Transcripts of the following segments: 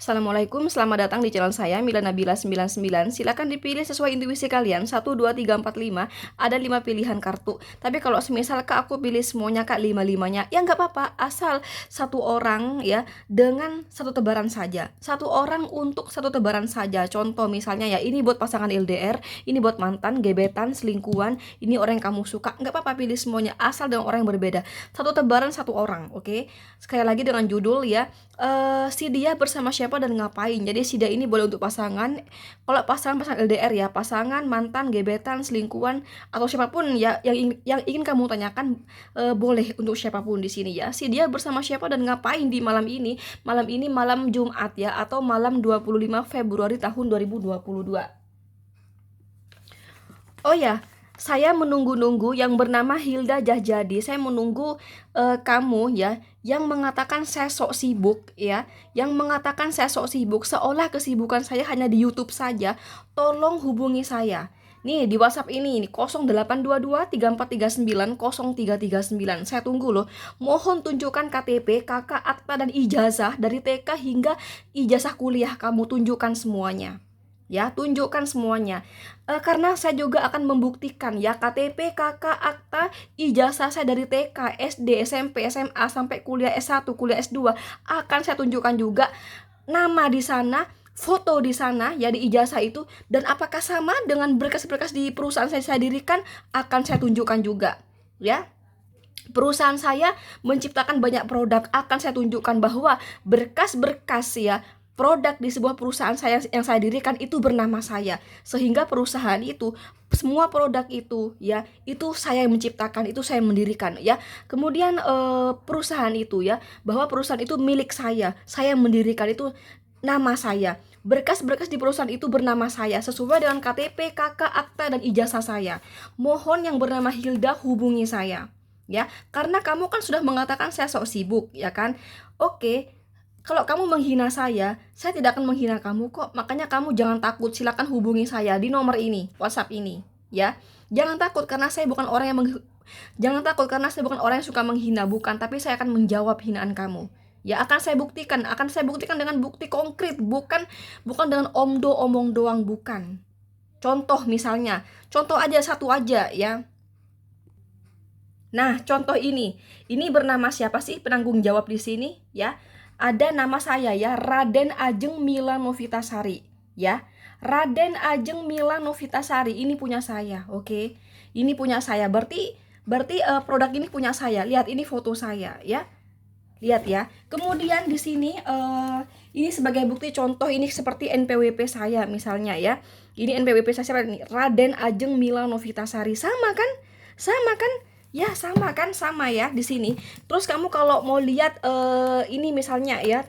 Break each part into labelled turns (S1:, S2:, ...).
S1: Assalamualaikum, selamat datang di channel saya Mila Nabila 99. Silakan dipilih sesuai intuisi kalian. 1, 2, 3, 4, 5. Ada 5 pilihan kartu. Tapi kalau semisal Kak aku pilih semuanya Kak 5-5-nya, ya nggak apa-apa. Asal satu orang ya dengan satu tebaran saja. Satu orang untuk satu tebaran saja. Contoh misalnya ya, ini buat pasangan LDR, ini buat mantan, gebetan, selingkuhan, ini orang yang kamu suka. Nggak apa-apa pilih semuanya asal dengan orang yang berbeda. Satu tebaran satu orang, oke? Sekali lagi dengan judul ya, si dia bersama siapa dan ngapain. Jadi si dia ini boleh untuk pasangan. Kalau pasangan LDR ya, pasangan, mantan, gebetan, selingkuhan atau siapapun ya yang ingin kamu tanyakan, boleh untuk siapapun di sini ya. Si dia bersama siapa dan ngapain di malam ini. Malam ini malam Jumat ya, atau malam 25 Februari tahun 2022. Oh ya, saya menunggu-nunggu yang bernama Hilda Jahjadi. Saya menunggu kamu ya yang mengatakan saya sok sibuk ya, yang mengatakan saya sok sibuk seolah kesibukan saya hanya di YouTube saja. Tolong hubungi saya. Nih di WhatsApp ini 0822 3439 0339. Saya tunggu loh. Mohon tunjukkan KTP, KK, akta dan ijazah dari TK hingga ijazah kuliah kamu, tunjukkan semuanya. Ya, tunjukkan semuanya. Karena saya juga akan membuktikan ya, KTP, KK, akta, ijazah saya dari TK, SD, SMP, SMA sampai kuliah S1, kuliah S2 akan saya tunjukkan juga, nama di sana, foto di sana ya di ijazah itu, dan apakah sama dengan berkas-berkas di perusahaan saya dirikan akan saya tunjukkan juga ya. Perusahaan saya menciptakan banyak produk, akan saya tunjukkan bahwa berkas-berkas ya produk di sebuah perusahaan saya yang saya dirikan itu bernama saya, sehingga perusahaan itu, semua produk itu ya, itu saya yang menciptakan, itu saya yang mendirikan ya. Kemudian perusahaan itu ya, bahwa perusahaan itu milik saya yang mendirikan, itu nama saya. Berkas-berkas di perusahaan itu bernama saya sesuai dengan KTP, KK, akta dan ijazah saya. Mohon yang bernama Hilda hubungi saya ya, karena kamu kan sudah mengatakan saya sok sibuk ya kan. Oke, kalau kamu menghina saya tidak akan menghina kamu kok. Makanya kamu jangan takut, silakan hubungi saya di nomor ini, WhatsApp ini, ya. Jangan takut karena saya bukan orang yang jangan takut karena saya bukan orang yang suka menghina, bukan, tapi saya akan menjawab hinaan kamu. Ya, akan saya buktikan dengan bukti konkret, bukan dengan omong doang, bukan. Contoh misalnya, contoh aja satu aja ya. Nah, contoh ini bernama siapa sih penanggung jawab di sini ya? Ada nama saya ya, Raden Ajeng Mila Novitasari ya. Raden Ajeng Mila Novitasari ini punya saya, oke? Ini punya saya. Berarti produk ini punya saya. Lihat ini foto saya ya. Lihat ya. Kemudian di sini ini sebagai bukti contoh, ini seperti NPWP saya misalnya ya. Ini NPWP saya siapa nih? Raden Ajeng Mila Novitasari. Sama kan? Sama kan? Ya, sama kan? Sama ya di sini. Terus kamu kalau mau lihat ini misalnya ya,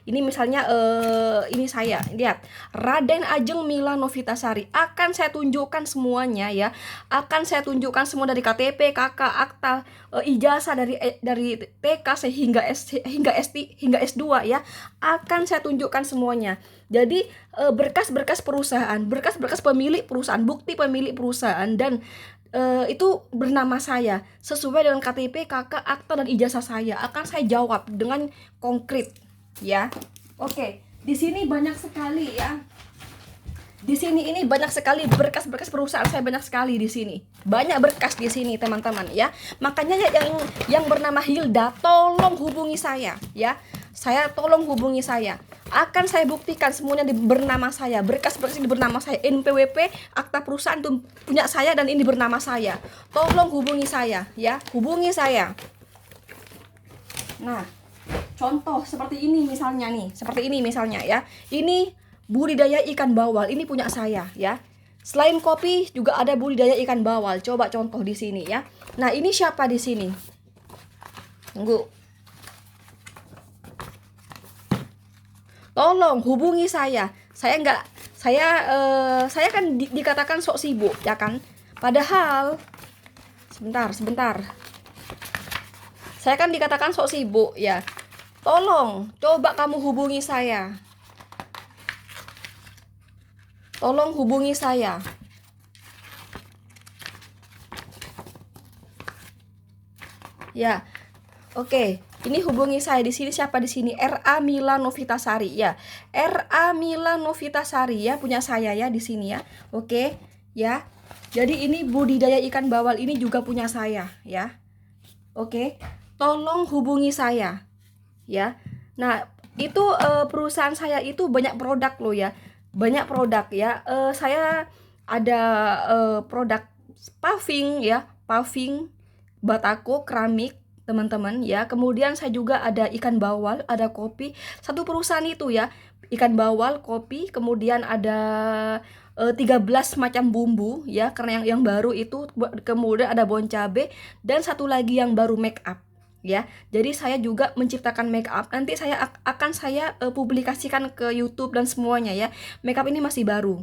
S1: ini misalnya ini saya. Lihat. Raden Ajeng Mila Novitasari. Akan saya tunjukkan semuanya ya. Akan saya tunjukkan semua dari KTP, KK, akta, ijazah dari TK sehingga hingga S2 ya. Akan saya tunjukkan semuanya. Jadi berkas-berkas perusahaan, berkas-berkas pemilik perusahaan, bukti pemilik perusahaan dan itu bernama saya sesuai dengan KTP, KK, akta dan ijazah saya, akan saya jawab dengan konkret ya. Oke, di sini banyak sekali ya. Di sini ini banyak sekali berkas-berkas perusahaan saya, banyak sekali di sini. Banyak berkas di sini, teman-teman ya. Makanya yang bernama Hilda, tolong hubungi saya ya. Saya tolong hubungi saya. Akan saya buktikan semuanya bernama saya. Berkas-berkas ini bernama saya. NPWP, akta perusahaan itu punya saya dan ini bernama saya. Tolong hubungi saya ya. Hubungi saya. Nah, contoh seperti ini misalnya nih. Seperti ini misalnya ya. Ini budidaya ikan bawal, ini punya saya ya. Selain kopi juga ada budidaya ikan bawal. Coba contoh di sini ya. Nah, ini siapa di sini? Tunggu. Tolong hubungi saya. Saya kan dikatakan sok sibuk ya kan. Padahal sebentar. Saya kan dikatakan sok sibuk ya. Tolong coba kamu hubungi saya. Tolong hubungi saya. Ya. Oke. Ini hubungi saya di sini, siapa di sini? RA Mila Novitasari ya. RA Mila Novitasari ya, punya saya ya di sini ya. Oke, ya. Jadi ini budidaya ikan bawal ini juga punya saya ya. Oke. Tolong hubungi saya ya. Nah, itu perusahaan saya itu banyak produk loh ya. Banyak produk ya. Saya ada produk paving ya, paving, batako, keramik teman-teman ya. Kemudian saya juga ada ikan bawal, ada kopi. Satu perusahaan itu ya, ikan bawal, kopi, kemudian ada 13 macam bumbu ya, karena yang baru itu, kemudian ada bon cabe, dan satu lagi yang baru make up ya. Jadi saya juga menciptakan make up. Nanti saya akan publikasikan ke YouTube dan semuanya ya. Make up ini masih baru.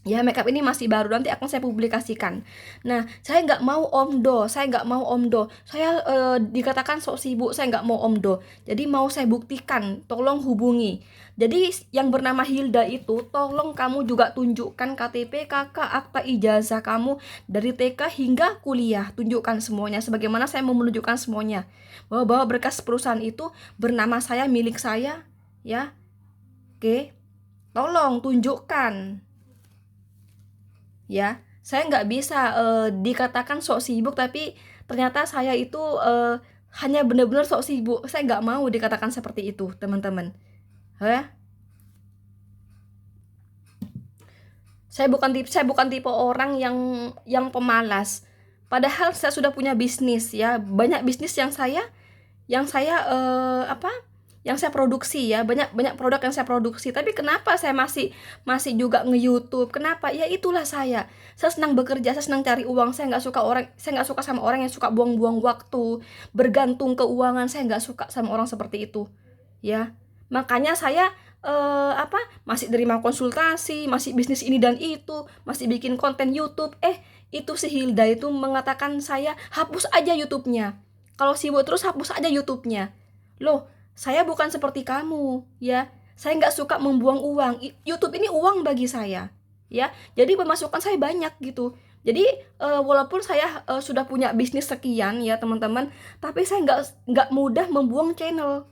S1: Ya, makeup ini masih baru, nanti akan saya publikasikan. Nah, saya nggak mau omdo, saya nggak mau omdo. Saya dikatakan sok sibuk, saya nggak mau omdo. Jadi mau saya buktikan, tolong hubungi. Jadi yang bernama Hilda itu, tolong kamu juga tunjukkan KTP, KK, akta ijazah kamu dari TK hingga kuliah. Tunjukkan semuanya, sebagaimana saya mau menunjukkan semuanya. Bahwa berkas perusahaan itu bernama saya, milik saya, ya. Oke, tolong tunjukkan. Ya, saya nggak bisa dikatakan sok sibuk, tapi ternyata saya itu hanya benar-benar sok sibuk. Saya nggak mau dikatakan seperti itu, teman-teman. Ya, saya bukan tipe orang yang pemalas. Padahal saya sudah punya bisnis ya, banyak bisnis yang saya yang saya produksi ya, banyak produk yang saya produksi. Tapi kenapa saya masih juga nge-YouTube? Kenapa? Ya itulah saya senang bekerja, saya senang cari uang. Saya nggak suka sama orang yang suka buang-buang waktu, bergantung keuangan. Saya nggak suka sama orang seperti itu ya. Makanya saya masih terima konsultasi, masih bisnis ini dan itu, masih bikin konten YouTube. Itu si Hilda itu mengatakan saya hapus aja YouTube-nya. Kalau sibuk terus hapus aja YouTube-nya. Loh, saya bukan seperti kamu ya. Saya nggak suka membuang uang. YouTube ini uang bagi saya ya. Jadi pemasukan saya banyak gitu. Jadi walaupun saya sudah punya bisnis sekian ya teman-teman, tapi saya nggak mudah membuang channel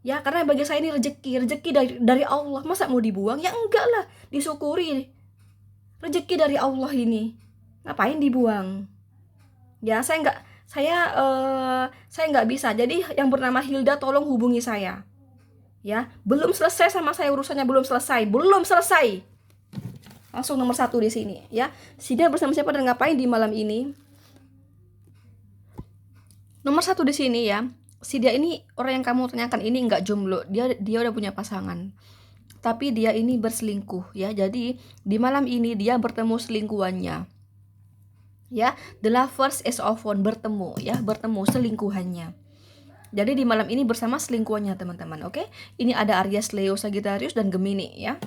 S1: ya, karena bagi saya ini rezeki dari Allah. Masa mau dibuang? Ya enggak lah, disyukuri. Rezeki dari Allah ini, ngapain dibuang ya. Saya nggak bisa. Jadi yang bernama Hilda, tolong hubungi saya ya. Belum selesai sama saya urusannya, belum selesai. Langsung nomor 1 di sini ya. Sida bersama siapa dan ngapain di malam ini? Nomor 1 di sini ya. Sida ini orang yang kamu tanyakan ini nggak jomblo, dia udah punya pasangan. Tapi dia ini berselingkuh ya. Jadi di malam ini dia bertemu selingkuhannya. Ya, the lovers is often bertemu selingkuhannya. Jadi di malam ini bersama selingkuhannya teman-teman. Oke, ini ada Aries, Leo, Sagittarius dan Gemini ya.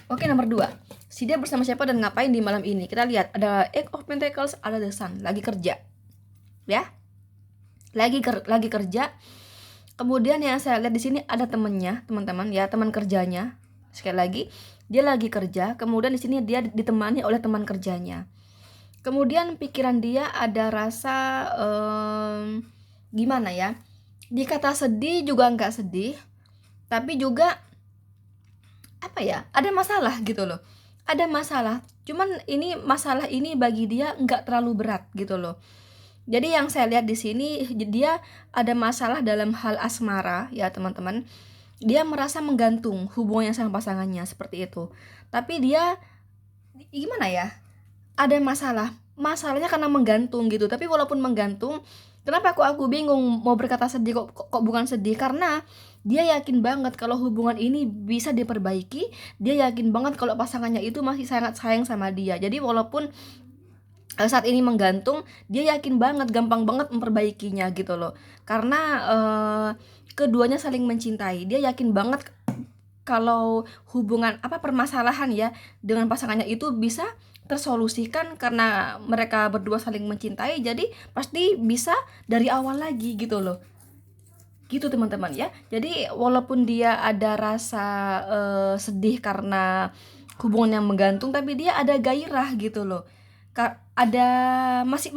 S1: Oke, nomor 2, si dia bersama siapa dan ngapain di malam ini? Kita lihat ada Eight of Pentacles, ada The Sun, lagi kerja ya, lagi kerja. Kemudian yang saya lihat di sini ada temennya teman-teman ya, teman kerjanya. Sekali lagi, dia lagi kerja, kemudian di sini dia ditemani oleh teman kerjanya. Kemudian pikiran dia ada rasa gimana ya? Dikata sedih juga nggak sedih, tapi juga apa ya? Ada masalah gitu loh. Ada masalah. Cuman ini masalah ini bagi dia nggak terlalu berat gitu loh. Jadi yang saya lihat di sini dia ada masalah dalam hal asmara ya teman-teman. Dia merasa menggantung hubungannya sama pasangannya seperti itu. Tapi dia gimana ya? Ada masalahnya karena menggantung gitu. Tapi walaupun menggantung, kenapa aku bingung mau berkata sedih kok bukan sedih? Karena dia yakin banget kalau hubungan ini bisa diperbaiki. Dia yakin banget kalau pasangannya itu masih sangat sayang sama dia. Jadi walaupun saat ini menggantung, dia yakin banget, gampang banget memperbaikinya gitu loh. Karena keduanya saling mencintai. Dia yakin banget kalau hubungan permasalahan ya dengan pasangannya itu bisa tersolusikan karena mereka berdua saling mencintai. Jadi pasti bisa dari awal lagi gitu loh. Gitu teman-teman ya. Jadi walaupun dia ada rasa sedih karena hubungan yang menggantung, tapi dia ada gairah gitu loh. ada masih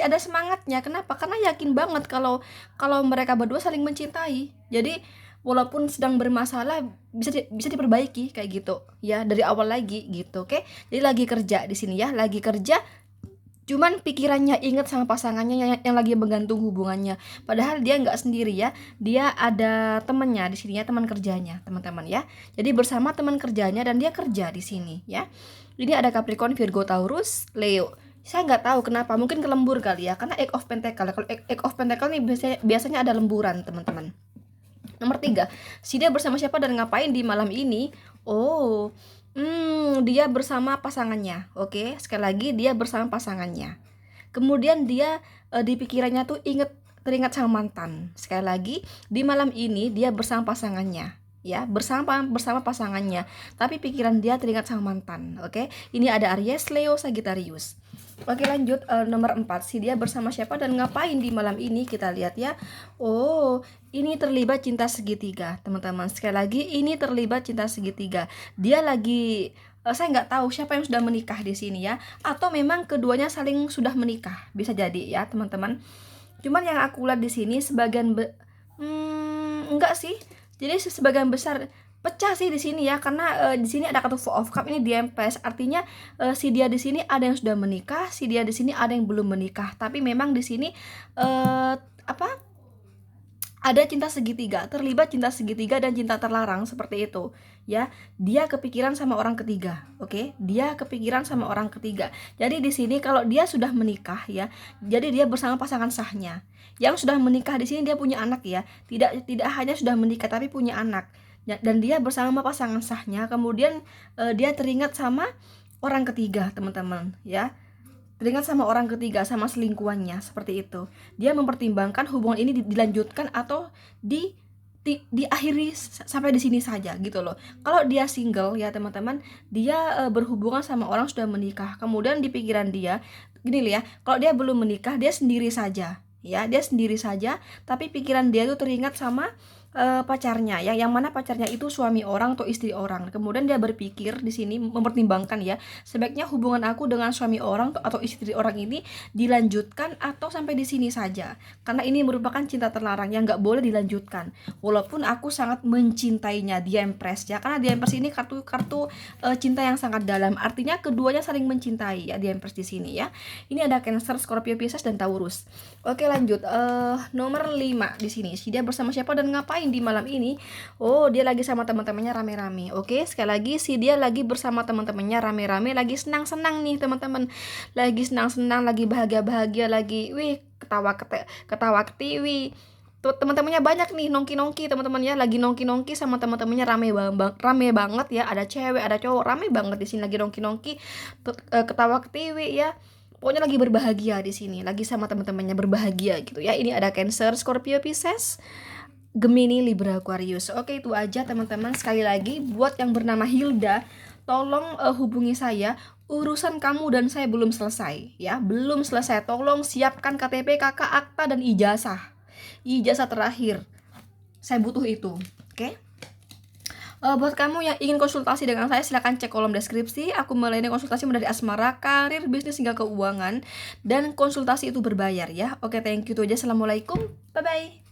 S1: ada semangatnya. Kenapa? Karena yakin banget kalau mereka berdua saling mencintai. Jadi walaupun sedang bermasalah bisa diperbaiki kayak gitu ya, dari awal lagi gitu. Oke, jadi lagi kerja di sini ya, lagi kerja, cuman pikirannya inget sama pasangannya yang lagi menggantung hubungannya. Padahal dia nggak sendiri ya, dia ada temennya di sini ya, teman kerjanya teman-teman ya. Jadi bersama teman kerjanya dan dia kerja di sini ya. Ini ada Capricorn, Virgo, Taurus, Leo. Saya nggak tahu kenapa, mungkin kelembur kali ya, karena Eight of Pentacle. Kalau Eight of Pentacle nih biasanya ada lemburan teman-teman. Nomor 3, si dia bersama siapa dan ngapain di malam ini? Oh, dia bersama pasangannya. Oke, sekali lagi dia bersama pasangannya. Kemudian dia di pikirannya tuh teringat sama mantan. Sekali lagi, di malam ini dia bersama pasangannya. Ya, bersama pasangannya. Tapi pikiran dia teringat sama mantan. Oke, ini ada Aries, Leo, Sagittarius. Oke, lanjut nomor 4, si dia bersama siapa dan ngapain di malam ini, kita lihat ya. Oh, ini terlibat cinta segitiga teman-teman. Sekali lagi, ini terlibat cinta segitiga. Dia lagi saya nggak tahu siapa yang sudah menikah di sini ya, atau memang keduanya saling sudah menikah, bisa jadi ya teman-teman. Cuman yang aku lihat di sini sebagian enggak sih. Jadi sebagian besar pecah sih di sini ya, karena di sini ada kartu Four of Cup, ini di Empress, artinya si dia di sini ada yang sudah menikah, si dia di sini ada yang belum menikah. Tapi memang di sini ada cinta segitiga, terlibat cinta segitiga dan cinta terlarang seperti itu ya. Dia kepikiran sama orang ketiga. Oke, dia kepikiran sama orang ketiga. Jadi di sini kalau dia sudah menikah ya, jadi dia bersama pasangan sahnya. Yang sudah menikah di sini dia punya anak ya, tidak hanya sudah menikah tapi punya anak. Dan dia bersama pasangan sahnya, kemudian dia teringat sama orang ketiga teman-teman ya, teringat sama orang ketiga, sama selingkuhannya seperti itu. Dia mempertimbangkan hubungan ini dilanjutkan atau diakhiri sampai di sini saja gitu loh. Kalau dia single ya teman-teman, dia berhubungan sama orang sudah menikah, kemudian di pikiran dia gini loh ya, kalau dia belum menikah dia sendiri saja ya, dia sendiri saja, tapi pikiran dia tuh teringat sama pacarnya ya, yang mana pacarnya itu suami orang atau istri orang. Kemudian dia berpikir di sini mempertimbangkan ya, sebaiknya hubungan aku dengan suami orang atau istri orang ini dilanjutkan atau sampai di sini saja, karena ini merupakan cinta terlarang yang nggak boleh dilanjutkan. Walaupun aku sangat mencintainya, di Empress ya, karena di Empress ini kartu cinta yang sangat dalam, artinya keduanya saling mencintai ya di Empress di sini ya. Ini ada Cancer, Scorpio, Pisces dan Taurus. Oke, lanjut nomor 5 di sini, si dia bersama siapa dan ngapain di malam ini? Oh, dia lagi sama teman-temannya rame-rame. Oke, sekali lagi si dia lagi bersama teman-temannya rame-rame, lagi senang-senang nih teman-teman. Lagi senang-senang, lagi bahagia-bahagia, lagi ketawa ketiwi. Tuh teman-temannya banyak nih, nongki-nongki teman-temannya, lagi nongki-nongki sama teman-temannya, rame banget ya. Ada cewek, ada cowok, rame banget di sini lagi nongki-nongki, ketawa ketiwi ya. Pokoknya lagi berbahagia di sini, lagi sama teman-temannya berbahagia gitu ya. Ini ada Cancer, Scorpio, Pisces, Gemini, Libra, Aquarius. Oke, itu aja teman-teman. Sekali lagi buat yang bernama Hilda, tolong hubungi saya. Urusan kamu dan saya belum selesai ya, belum selesai. Tolong siapkan KTP, KK, akta dan ijazah terakhir. Saya butuh itu. Oke. Buat kamu yang ingin konsultasi dengan saya, silahkan cek kolom deskripsi. Aku melayani konsultasi mulai dari asmara, karir, bisnis hingga keuangan, dan konsultasi itu berbayar ya. Oke, thank you, itu aja. Assalamualaikum, bye bye.